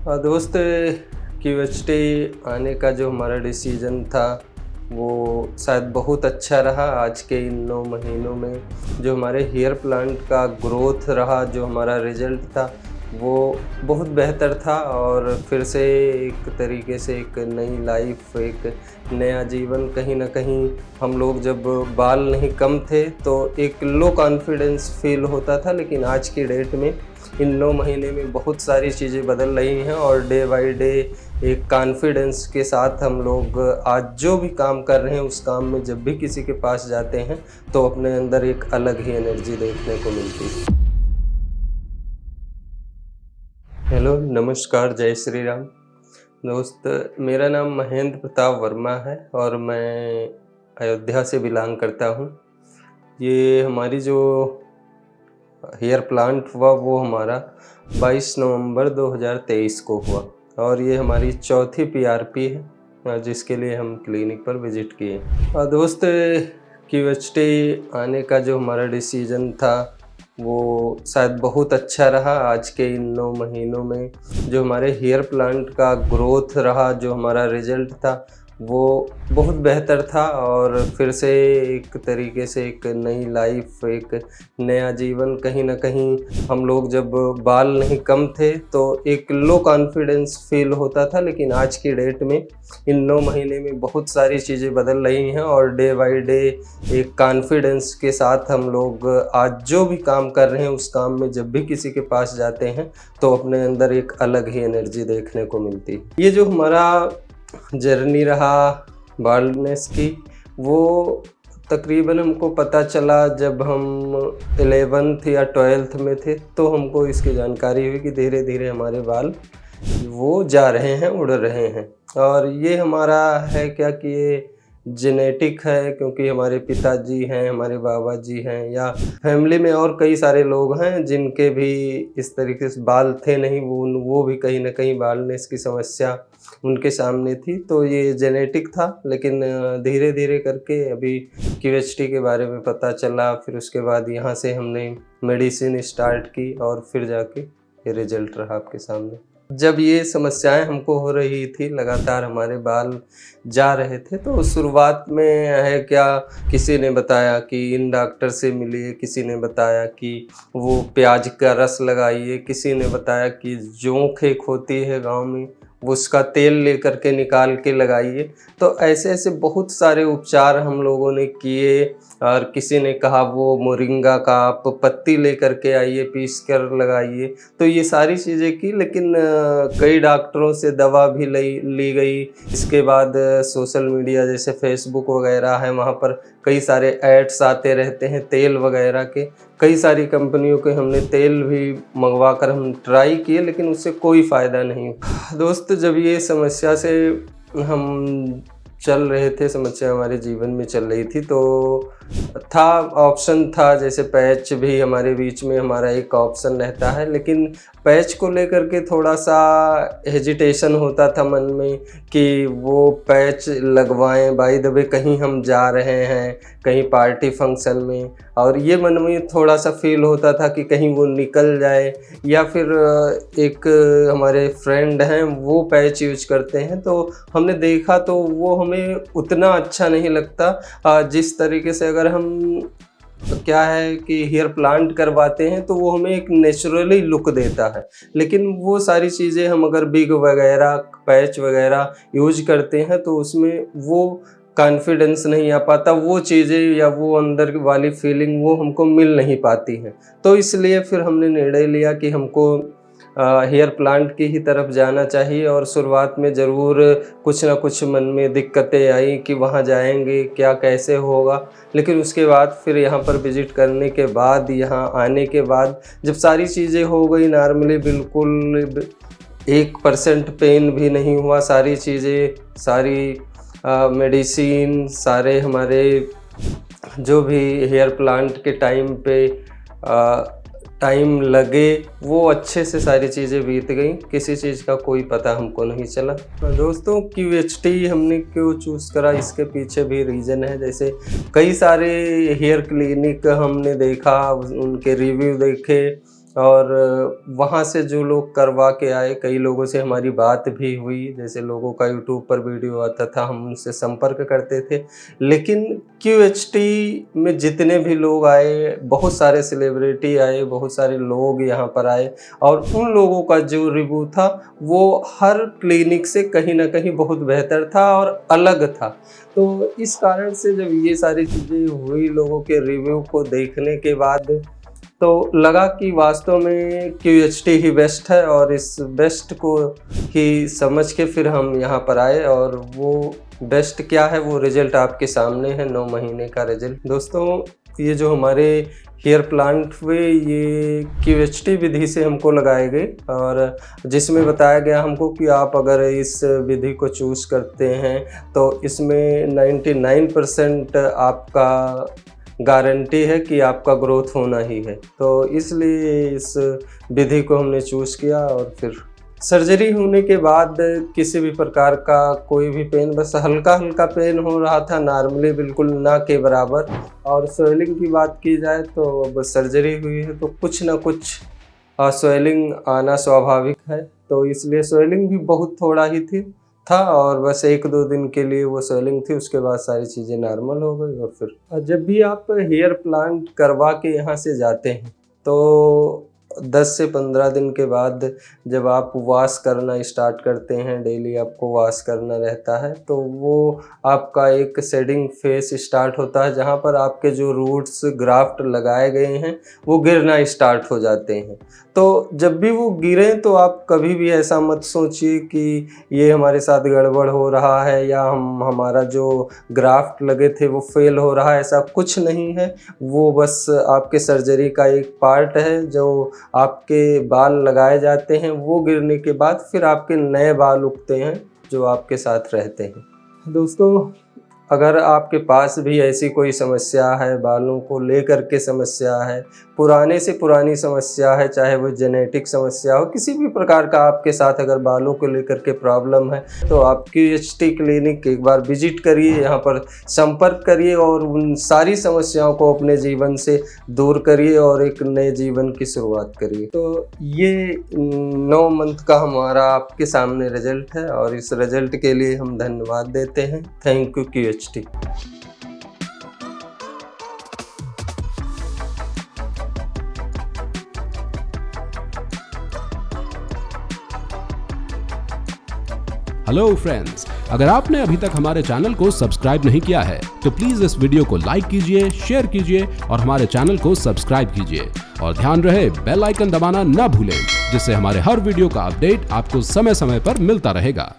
दोस्त क्यूएचटी आने का जो हमारा डिसीज़न था वो शायद बहुत अच्छा रहा। आज के इन 9 महीनों में जो हमारे हेयर प्लांट का ग्रोथ रहा, जो हमारा रिज़ल्ट था वो बहुत बेहतर था और फिर से एक तरीके से एक नई लाइफ, एक नया जीवन। कहीं न कहीं हम लोग जब बाल नहीं कम थे तो एक लो कॉन्फिडेंस फ़ील होता था, लेकिन आज की डेट में इन 9 महीने में बहुत सारी चीज़ें बदल रही हैं और डे बाय डे एक कॉन्फिडेंस के साथ हम लोग आज जो भी काम कर रहे हैं उस काम में जब भी किसी के पास जाते हैं तो अपने अंदर एक अलग ही एनर्जी देखने को मिलती है। हेलो, नमस्कार, जय श्री राम। दोस्त, मेरा नाम महेंद्र प्रताप वर्मा है और मैं अयोध्या से बिलॉन्ग करता हूँ। ये हमारी जो हेयर प्लांट हुआ वो हमारा 22 नवंबर 2023 को हुआ और ये हमारी चौथी पीआरपी है जिसके लिए हम क्लिनिक पर विज़िट किए। दोस्त, क्यूएचटी आने का जो हमारा डिसीज़न था वो शायद बहुत अच्छा रहा। आज के इन 9 महीनों में जो हमारे हेयर प्लांट का ग्रोथ रहा, जो हमारा रिज़ल्ट था वो बहुत बेहतर था और फिर से एक तरीके से एक नई लाइफ, एक नया जीवन। कहीं न कहीं हम लोग जब बाल नहीं कम थे तो एक लो कॉन्फिडेंस फ़ील होता था, लेकिन आज की डेट में इन 9 महीने में बहुत सारी चीज़ें बदल रही हैं और डे बाय डे एक कॉन्फिडेंस के साथ हम लोग आज जो भी काम कर रहे हैं उस काम में जब भी किसी के पास जाते हैं तो अपने अंदर एक अलग ही एनर्जी देखने को मिलती है। ये जो हमारा जर्नी रहा बाल्डनेस की, वो तकरीबन हमको पता चला जब हम 11th या 12th में थे, तो हमको इसकी जानकारी हुई कि धीरे धीरे हमारे बाल वो जा रहे हैं, उड़ रहे हैं। और ये हमारा है क्या कि ये जेनेटिक है, क्योंकि हमारे पिताजी हैं, हमारे बाबा जी हैं या फैमिली में और कई सारे लोग हैं जिनके भी इस तरीके से बाल थे नहीं, वो भी कहीं ना कहीं बालनेस की समस्या उनके सामने थी। तो ये जेनेटिक था, लेकिन धीरे धीरे करके अभी क्यूएचटी के बारे में पता चला, फिर उसके बाद यहाँ से हमने मेडिसिन स्टार्ट की और फिर जाके ये रिजल्ट रहा आपके सामने। जब ये समस्याएं हमको हो रही थी, लगातार हमारे बाल जा रहे थे, तो शुरुआत में है क्या, किसी ने बताया कि इन डॉक्टर से मिलिए, किसी ने बताया कि वो प्याज का रस लगाइए, किसी ने बताया कि जोंक एक होती है गांव में वो उसका तेल लेकर के निकाल के लगाइए। तो ऐसे ऐसे बहुत सारे उपचार हम लोगों ने किए और किसी ने कहा वो मोरिंगा का आप पत्ती लेकर के आइए, पीस कर लगाइए। तो ये सारी चीज़ें की, लेकिन कई डॉक्टरों से दवा भी ली गई। इसके बाद सोशल मीडिया जैसे फेसबुक वगैरह है, वहाँ पर कई सारे एड्स आते रहते हैं तेल वगैरह के। कई सारी कंपनियों के हमने तेल भी मंगवा कर हम ट्राई किए, लेकिन उससे कोई फ़ायदा नहीं। दोस्त, जब ये समस्या से हम चल रहे थे, समस्या हमारे जीवन में चल रही थी, तो था ऑप्शन था, जैसे पैच भी हमारे बीच में हमारा एक ऑप्शन रहता है, लेकिन पैच को लेकर के थोड़ा सा हेजिटेशन होता था मन में कि वो पैच लगवाएं, बाय द वे कहीं हम जा रहे हैं, कहीं पार्टी फंक्शन में, और ये मन में थोड़ा सा फील होता था कि कहीं वो निकल जाए। या फिर एक हमारे फ्रेंड हैं वो पैच यूज करते हैं, तो हमने देखा तो वो हमें उतना अच्छा नहीं लगता जिस तरीके से अगर हम क्या है कि हेयर प्लांट करवाते हैं तो वो हमें एक नेचुरली लुक देता है। लेकिन वो सारी चीज़ें हम अगर बिग वगैरह, पैच वगैरह यूज करते हैं तो उसमें वो कॉन्फिडेंस नहीं आ पाता, वो चीज़ें या वो अंदर वाली फीलिंग वो हमको मिल नहीं पाती हैं। तो इसलिए फिर हमने निर्णय लिया कि हमको हेयर प्लांट की ही तरफ जाना चाहिए। और शुरुआत में ज़रूर कुछ ना कुछ मन में दिक्कतें आई कि वहाँ जाएंगे क्या, कैसे होगा, लेकिन उसके बाद फिर यहाँ पर विज़िट करने के बाद, यहाँ आने के बाद जब सारी चीज़ें हो गई नॉर्मली, बिल्कुल 1% पेन भी नहीं हुआ, सारी चीज़ें, सारी मेडिसिन, सारे हमारे जो भी हेयर प्लांट के टाइम पे टाइम लगे वो अच्छे से सारी चीज़ें बीत गई, किसी चीज़ का कोई पता हमको नहीं चला। दोस्तों, क्यूएचटी हमने क्यों चूज़ करा, इसके पीछे भी रीज़न है। जैसे कई सारे हेयर क्लिनिक हमने देखा, उनके रिव्यू देखे और वहाँ से जो लोग करवा के आए, कई लोगों से हमारी बात भी हुई, जैसे लोगों का यूट्यूब पर वीडियो आता था, हम उनसे संपर्क करते थे। लेकिन QHT में जितने भी लोग आए, बहुत सारे सेलिब्रिटी आए, बहुत सारे लोग यहाँ पर आए, और उन लोगों का जो रिव्यू था वो हर क्लिनिक से कहीं ना कहीं बहुत बेहतर था और अलग था। तो इस कारण से जब ये सारी चीज़ें हुई, लोगों के रिव्यू को देखने के बाद तो लगा कि वास्तव में QHT ही बेस्ट है, और इस बेस्ट को ही समझ के फिर हम यहाँ पर आए। और वो बेस्ट क्या है, वो रिजल्ट आपके सामने है, 9 महीने का रिजल्ट। दोस्तों, ये जो हमारे हेयर प्लांट हुए, ये QHT विधि से हमको लगाए गए, और जिसमें बताया गया हमको कि आप अगर इस विधि को चूज़ करते हैं तो इसमें 99% आपका गारंटी है कि आपका ग्रोथ होना ही है। तो इसलिए इस विधि को हमने चूज़ किया। और फिर सर्जरी होने के बाद किसी भी प्रकार का कोई भी पेन, बस हल्का हल्का पेन हो रहा था, नॉर्मली बिल्कुल ना के बराबर। और स्वेलिंग की बात की जाए तो अब सर्जरी हुई है तो कुछ ना कुछ स्वेलिंग आना स्वाभाविक है, तो इसलिए स्वेलिंग भी बहुत थोड़ा ही था, और बस 1-2 दिन के लिए वो स्वेलिंग थी, उसके बाद सारी चीज़ें नॉर्मल हो गई। और फिर जब भी आप हेयर प्लांट करवा के यहाँ से जाते हैं तो 10 से 15 दिन के बाद जब आप वॉश करना स्टार्ट करते हैं, डेली आपको वॉश करना रहता है, तो वो आपका एक शेडिंग फेस स्टार्ट होता है, जहाँ पर आपके जो रूट्स ग्राफ्ट लगाए गए हैं वो गिरना स्टार्ट हो जाते हैं। तो जब भी वो गिरें तो आप कभी भी ऐसा मत सोचिए कि ये हमारे साथ गड़बड़ हो रहा है या हमारा जो ग्राफ्ट लगे थे वो फेल हो रहा है, ऐसा कुछ नहीं है। वो बस आपके सर्जरी का एक पार्ट है। जो आपके बाल लगाए जाते हैं वो गिरने के बाद फिर आपके नए बाल उगते हैं जो आपके साथ रहते हैं। दोस्तों, अगर आपके पास भी ऐसी कोई समस्या है, बालों को लेकर के समस्या है, पुराने से पुरानी समस्या है, चाहे वो जेनेटिक समस्या हो, किसी भी प्रकार का आपके साथ अगर बालों को लेकर के प्रॉब्लम है, तो आप QHT क्लिनिक एक बार विजिट करिए, यहाँ पर संपर्क करिए और उन सारी समस्याओं को अपने जीवन से दूर करिए और एक नए जीवन की शुरुआत करिए। तो ये 9 मंथ का हमारा आपके सामने रिजल्ट है, और इस रिजल्ट के लिए हम धन्यवाद देते हैं। Thank you QHT। Hello friends, अगर आपने अभी तक हमारे चैनल को सब्सक्राइब नहीं किया है तो प्लीज इस वीडियो को लाइक कीजिए, शेयर कीजिए और हमारे चैनल को सब्सक्राइब कीजिए। और ध्यान रहे, बेल आइकन दबाना ना भूलें, जिससे हमारे हर वीडियो का अपडेट आपको समय समय पर मिलता रहेगा।